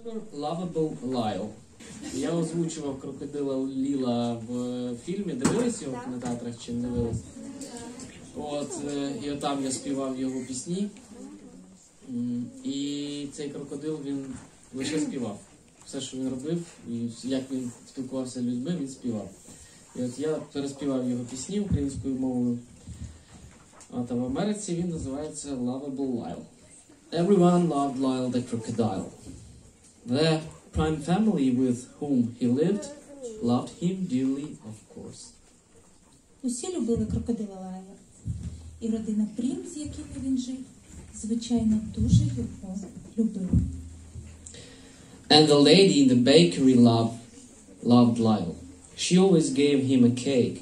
Lovebly Lyle. Я озвучував крокодила Ліла в фільмі. Дивились його в кінотеатрах чи не дивились? І там я співав його пісні. І цей крокодил, він лише співав. Все, що він робив, і як він спілкувався з людьми, він співав. І от я переспівав його пісні українською мовою. А в Америці він називається Lovebly Lyle. Everyone loved Lyle the crocodile. The prime family with whom he lived loved him dearly, of course. Усі любили крокодила Лайла. І родина Прім, з якими він жив, звичайно, дуже його любила. And the lady in the bakery loved Lyle. She always gave him a cake,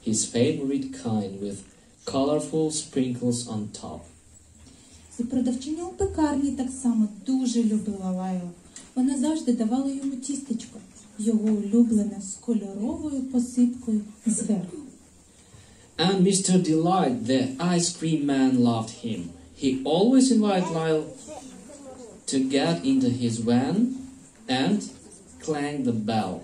his favorite kind, with colorful sprinkles on top. І продавчиня у пекарні так само дуже любила Лайла. Вона завжди давала йому тістечко, його улюблене, з кольоровою посипкою зверху. And Mr. Delight, the ice cream man, loved him. He always invited Lyle to get into his van and clang the bell.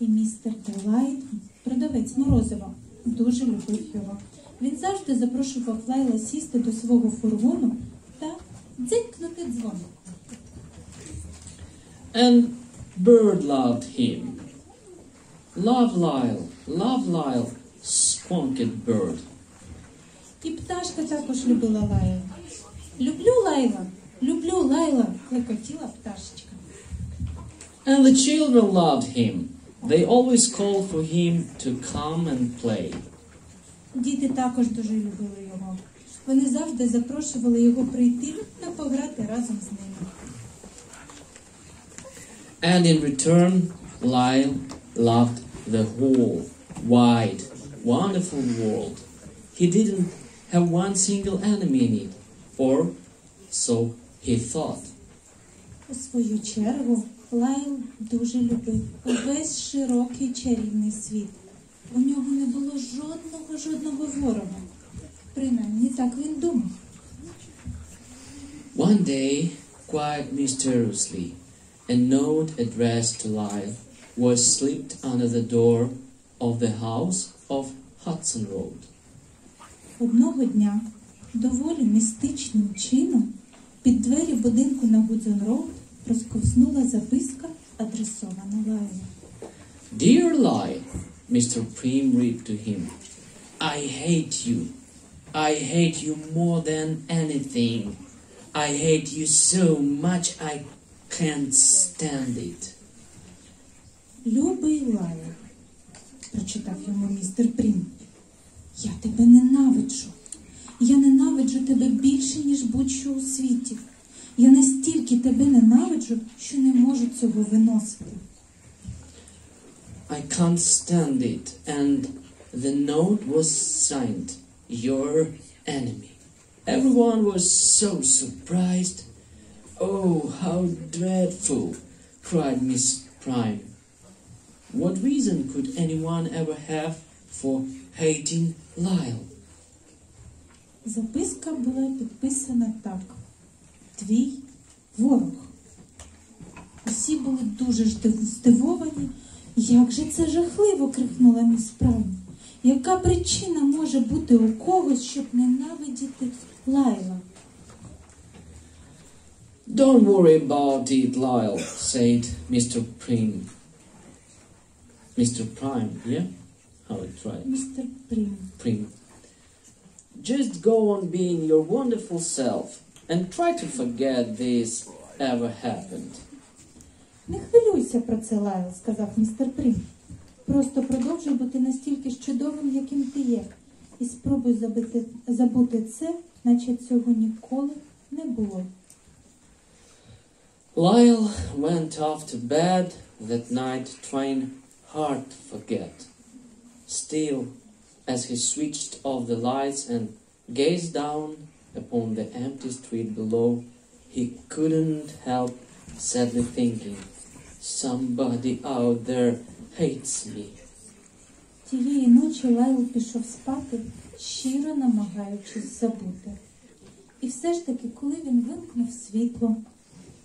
І містер Делайт, продавець морозива, дуже любив його. Він завжди запрошував Лайла сісти до свого фургону та дзенькнути дзвоник. And Bird loved him. Love Lyle, squonked Bird. І пташка також любила Лайла. Люблю Лайла, клекотіла пташечка. And the children loved him. They always called for him to come and play. Діти також дуже любили його. Вони завжди запрошували його прийти та пограти разом з ними. And in return, Lyle loved the whole, wide, wonderful world. He didn't have one single enemy in it, or so he thought. У свою чергу, Лайл дуже любив увесь широкий чарівний світ. У нього не було жодного ворога. Принаймні так він думав. One day, quite mysteriously, a note addressed to Lyle was slipped under the door of the house of Hudson Road. Одного дня, доволі містичним чином, під двері будинку на Гудзон Роуд розковзнула записка, адресована Лайлу. Dear Lyle, Mr. Prim read to him, I hate you. I hate you more than anything. I hate you so much I can't stand it. Любий Лайл, прочитав йому містер Прім, я тебе ненавиджу. Я ненавиджу тебе більше, ніж будь-що у світі. Я настільки тебе ненавиджу, що не можу цього виносити. I can't stand it. And the note was signed, your enemy. Everyone was so surprised. Oh, how dreadful, cried Miss Prime. What reason could anyone ever have for hating Lyle? Записка була підписана так. Твій ворог. Усі були дуже здивовані. Як же це жахливо, крикнула міс Прайм. Яка причина може бути у когось, щоб ненавидіти Лайла? Don't worry about it, Lyle, said Mr. Prim. Mr. Prime, yeah? How it's right? Містер Прім. Prim. Just go on being your wonderful self and try to forget this ever happened. Не хвилюйся про це, Лайл, сказав містер Прім. Просто продовжуй бути настільки ж чудовим, яким ти є. І спробуй забути це, наче цього ніколи не було. Lyle went off to bed that night trying hard to forget. Still, as he switched off the lights and gazed down upon the empty street below, he couldn't help sadly thinking, somebody out there hates me. Тієї ночі Лайл пішов спати, щиро намагаючись забути. І все ж таки, коли він вимкнув світло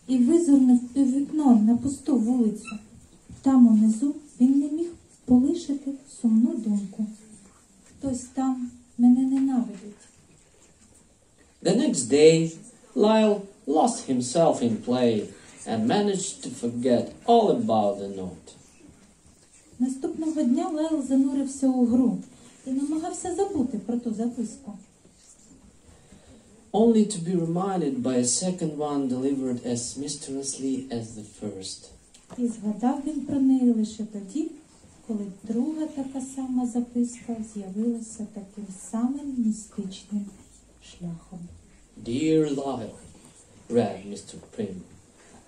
і визирнув у вікно на пусту вулицю. Там унизу він не міг полишити сумну думку. Хтось там мене ненавидить. The next day, Lyle lost himself in play and managed to forget all about the note. Наступного дня Лайл занурився у гру і намагався забути про ту записку. Only to be reminded by a second one delivered as mysteriously as the first. І згадав він про неї лише тоді, коли друга така сама записка з'явилася таким самим містичним шляхом. Dear Lyle, read Mr. Prim,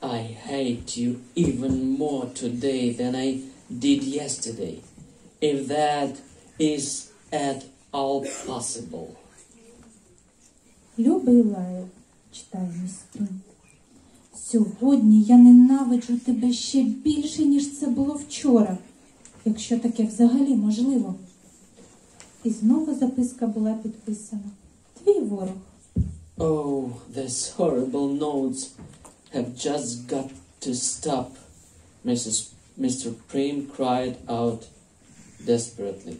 I hate you even more today than I did yesterday, if that is at all possible. Любий Лайл, читає містун, сьогодні я ненавиджу тебе ще більше, ніж це було вчора, якщо таке взагалі можливо. І знову записка була підписана. Твій ворог. Oh, these horrible notes have just got to stop, Mr. Prim cried out desperately.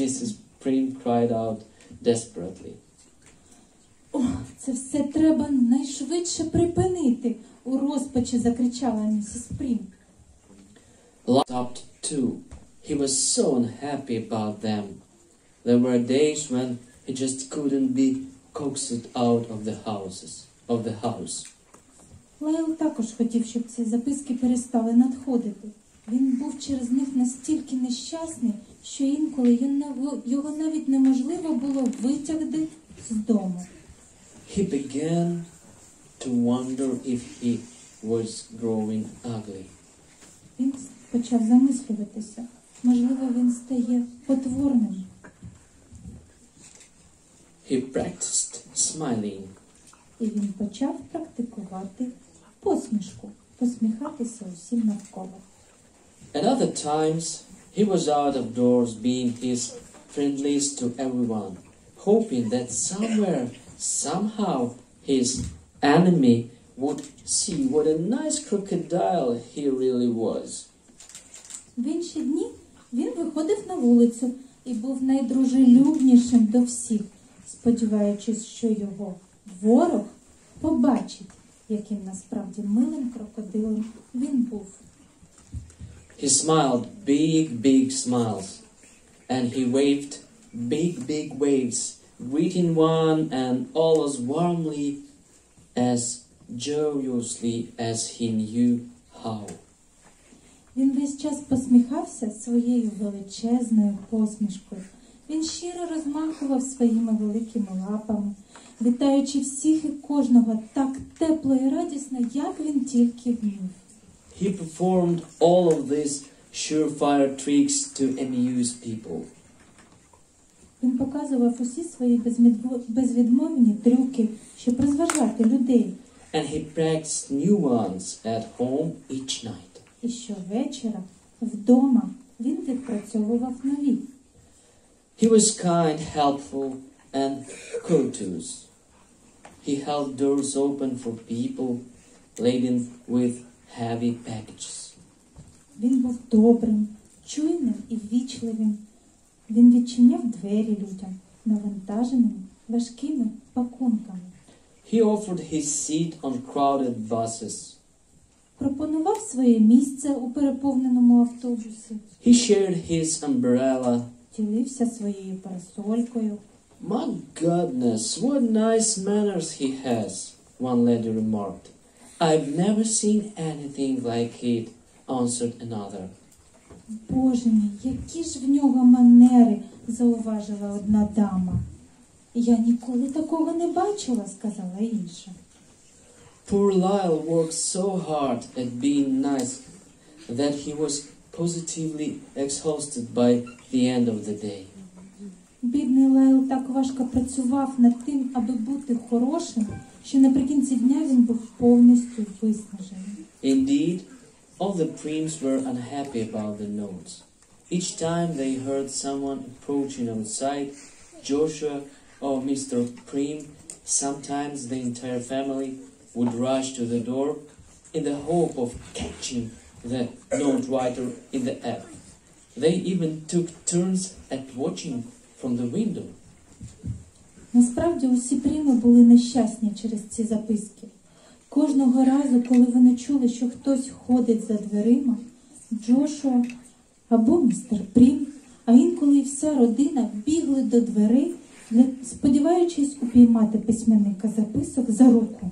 Mrs. Prim cried out desperately. О, це все треба найшвидше припинити, у розпачі закричала місіс Прім. Lyle stopped too. He was so unhappy about them. There were days when he just couldn't be coaxed out of the house. Лайл також хотів, щоб ці записки перестали надходити. Він був через них настільки нещасний, що інколи його навіть неможливо було витягти з дому. He began to wonder if he was growing ugly. Він почав замислюватися. Можливо, він стає потворним. He practiced smiling. І він почав практикувати посмішку, посміхатися усім навколо. At other times, he was out of doors being his friendliest to everyone, hoping that somewhere, somehow, his enemy would see what a nice crocodile he really was. В інші дні він виходив на вулицю і був найдружелюбнішим до всіх, сподіваючись, що його ворог побачить, яким насправді милим крокодилом він був. He smiled big smiles, and he waved big waves, greeting one and all as warmly, as joyously as he knew how. Він весь час посміхався своєю величезною посмішкою. Він щиро розмахував своїми великими лапами, вітаючи всіх і кожного так тепло і радісно, як він тільки вмів. He performed all of these surefire tricks to amuse people. Він показував усі свої безвідмовні трюки, щоб розважати людей. And he practiced new ones at home each night. І щовечора вдома він відпрацьовував нові. He was kind, helpful, and courteous. He held doors open for people laden with heavy packages. Він був добрим, чуйним і ввічливим. Він відчиняв двері людям, навантаженими важкими пакунками. He offered his seat on crowded buses. Пропонував своє місце у переповненому автобусі. He shared his umbrella. Ділився своєю парасолькою. My goodness, what nice manners he has, one lady remarked. I've never seen anything like it, answered another. Боже мій, які ж в нього манери, зауважила одна дама. Я ніколи такого не бачила, сказала інша. Poor Lyle worked so hard at being nice that he was positively exhausted by the end of the day. Бідний Лайл так важко працював над тим, аби бути хорошим, що наприкінці дня він був повністю виснажений. Indeed, all the Prims were unhappy about the notes. Each time they heard someone approaching outside, Joshua or Mr. Prim, sometimes the entire family, would rush to the door in the hope of catching the note writer in the act. They even took turns at watching from the window. Насправді усі пріми були нещасні через ці записки. Кожного разу, коли вони чули, що хтось ходить за дверима, Джошуа або містер Прім, а інколи і вся родина бігли до дверей, сподіваючись упіймати письменника записок за руку.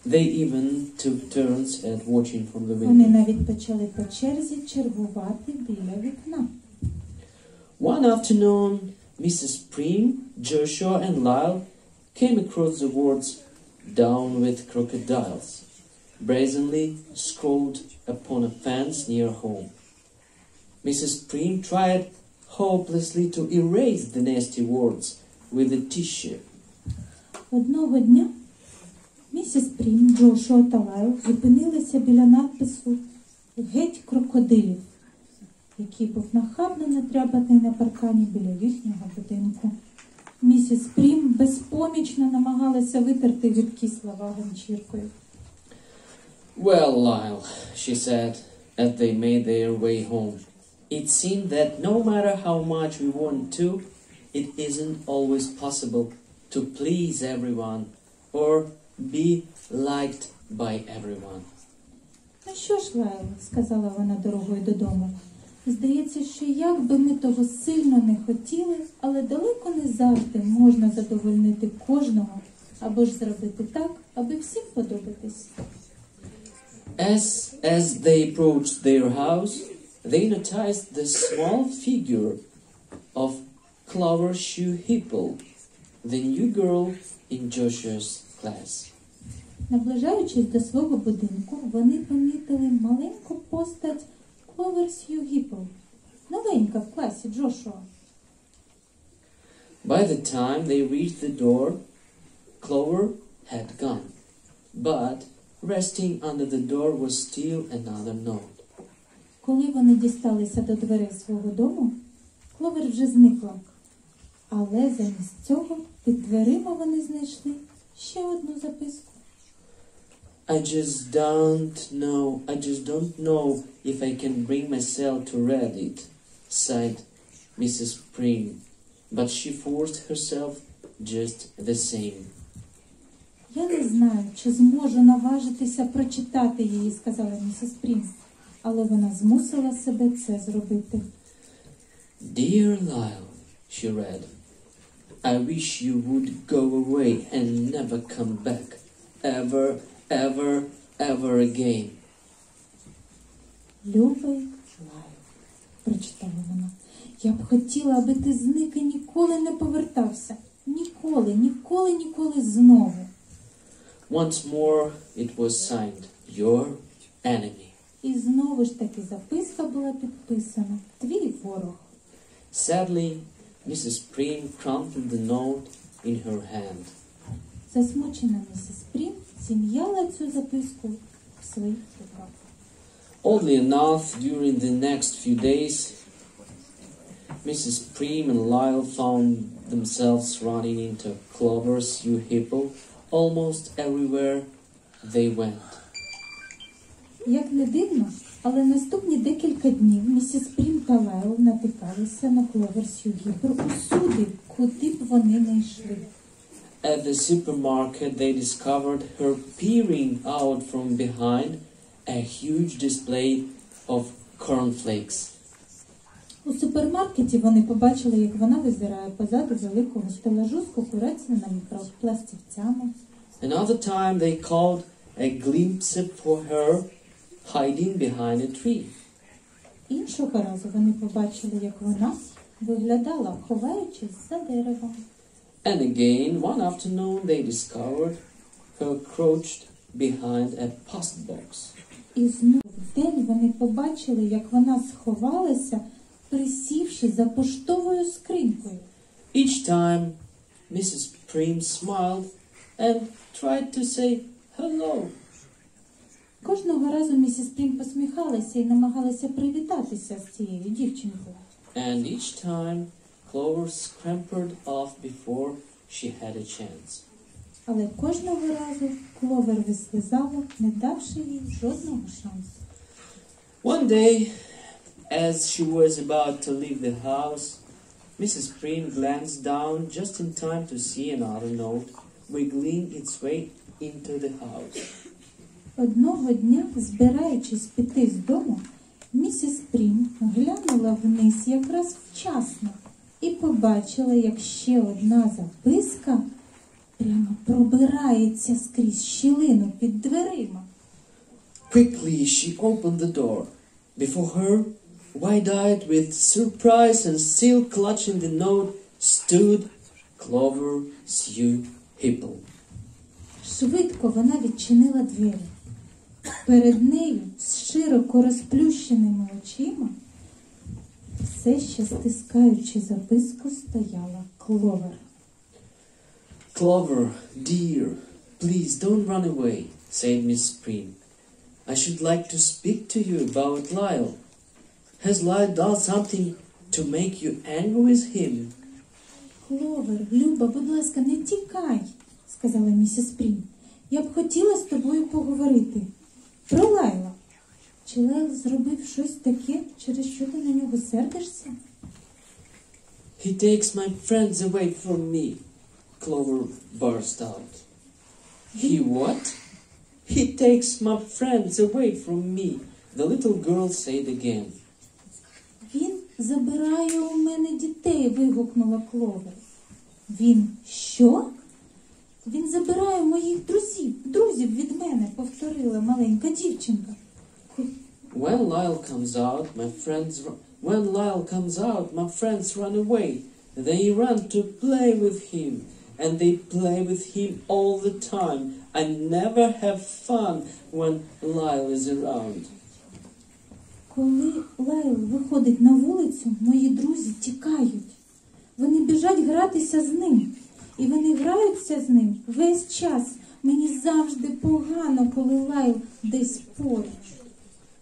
They even took turns at watching from the Вони window. навіть почали по черзі чергувати біля вікна. One afternoon, Mrs. Prim, Joshua, and Lyle came across the words "down with crocodiles" brazenly scrawled upon a fence near home. Mrs. Prim tried hopelessly to erase the nasty words with a tissue. Одного дня місіс Прім, Джошуа та Лайл зупинилися біля надпису «Геть крокодилів», який був нахабно натряпаний на паркані біля їхнього будинку. Місіс Прім безпомічно намагалася витерти гидкі слова ганчіркою. "Well, Lyle," she said, as they made their way home, "it seemed that no matter how much we want to, it isn't always possible to please everyone or be liked by everyone." «Ну що ж, Лайл», – сказала вона дорогою додому, – «здається, що як би ми того сильно не хотіли, але далеко не завжди можна задовольнити кожного, або ж зробити так, аби всім подобатись». As they approached their house, they noticed the small figure of Clover Shoe Hipple, the new girl in Joshua's class. Наближаючись до свого будинку, вони помітили маленьку постать Clover Shoe Hipple, новенька в класі Джошуа. By the time they reached the door, Clover had gone, but resting under the door was still another note. Коли вони дісталися до дверей свого дому, Кловер вже зникла. Але замість цього під дверима вони знайшли ще одну записку. I just don't know if I can bring myself to read it, sighed Mrs. Prim, but she forced herself just the same. «Я не знаю, чи зможу наважитися прочитати її», – сказала місіс Прім, але вона змусила себе це зробити. Dear Lyle, she read, I wish you would go away and never come back, ever, ever, ever again. «Любий Лайл», – прочитала вона, – «я б хотіла, аби ти зник і ніколи не повертався. Ніколи, ніколи, ніколи знову». Once more it was signed, your enemy. І знову ж таки записка була підписана «Твій ворог». Sadly, Mrs. Prim crumpled the note in her hand. Засмучена місіс Прім зім'яла цю записку в своїх руках. Oddly enough, during the next few days, Mrs. Prim and Lyle found themselves running into Clover's Shoe Hipple almost everywhere they went. Як не дивно, але наступні декілька днів місіс Прім та Лайл натикалися на Кловер Сью Гіпер усюди, куди б вони не йшли. At the supermarket, they discovered her peering out from behind a huge display of cornflakes. У супермаркеті вони побачили, як вона визирає позаду великого стелажу з кукурудзяними пластівцями. Another time, they caught a glimpse for her hiding behind a tree. Іншого разу вони побачили, як вона виглядала, ховаючись за деревом. And again, one afternoon, they discovered her crouched behind a post box. І знову вдень вони побачили, як вона сховалася, присівши за поштовою скринькою. Each time, Mrs. Prim smiled and tried to say hello. Кожного разу місіс Прім посміхалася і намагалася привітатися з цією дівчинкою. And each time, Clover scampered off before she had a chance. Але кожного разу Кловер вислизала, не давши їй жодного шансу. One day, as she was about to leave the house, Mrs. Prim glanced down just in time to see another note wiggling its way into the house. Одного дня, збираючись піти з дому, місіс Прім глянула вниз якраз вчасно і побачила, як ще одна записка прямо пробирається скрізь щілину під дверима. Quickly she opened the door. Before her, wide-eyed with surprise and still clutching the note, stood Clover Sue Hipple. Швидко вона відчинила двері. Перед нею, з широко розплющеними очима, все ще стискаючи записку, стояла Кловер. Clover, dear, please don't run away, said Miss Prim. I should like to speak to you about Lyle. Has Lyle done something to make you angry with him? Кловер, Люба, будь ласка, не тікай, сказала місіс Прім. Я б хотіла з тобою поговорити. Про Лайла. Чи Лайл зробив щось таке, через що ти на нього сердишся? He takes my friends away from me, Clover burst out. He what? He takes my friends away from me, the little girl said again. Він забирає у мене дітей, вигукнула Кловер. Він що? Він забирає моїх друзів від мене, повторила маленька дівчинка. When Lyle comes out, my friends run away. They run to play with him, and they play with him all the time. I never have fun when Lyle is around. Коли Лайл виходить на вулицю, мої друзі тікають. Вони біжать гратися з ним. І вони граються з ним весь час. Мені завжди погано, коли Лайл десь поруч.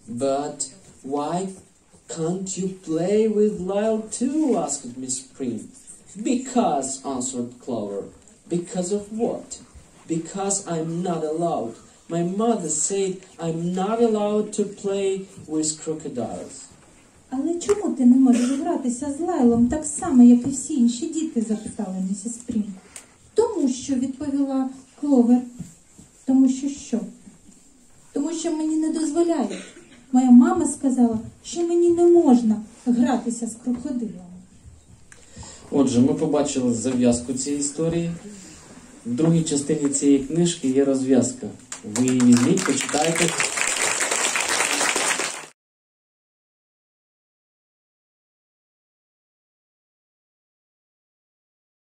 But why can't you play with Lyle too? Asked Miss Prim. Because, answered Clover. Because of what? Because I'm not allowed. My mother said I'm not allowed to play with crocodiles. Але чому ти не можеш гратися з Лайлом так само, як і всі інші діти, запитала місіс Прім. Тому що, відповіла Кловер. Тому що що? Тому що мені не дозволяють. Моя мама сказала, що мені не можна гратися з крокодилами. Отже, ми побачили зав'язку цієї історії. В другій частині цієї книжки є розв'язка. Ви її візьміть, почитайте.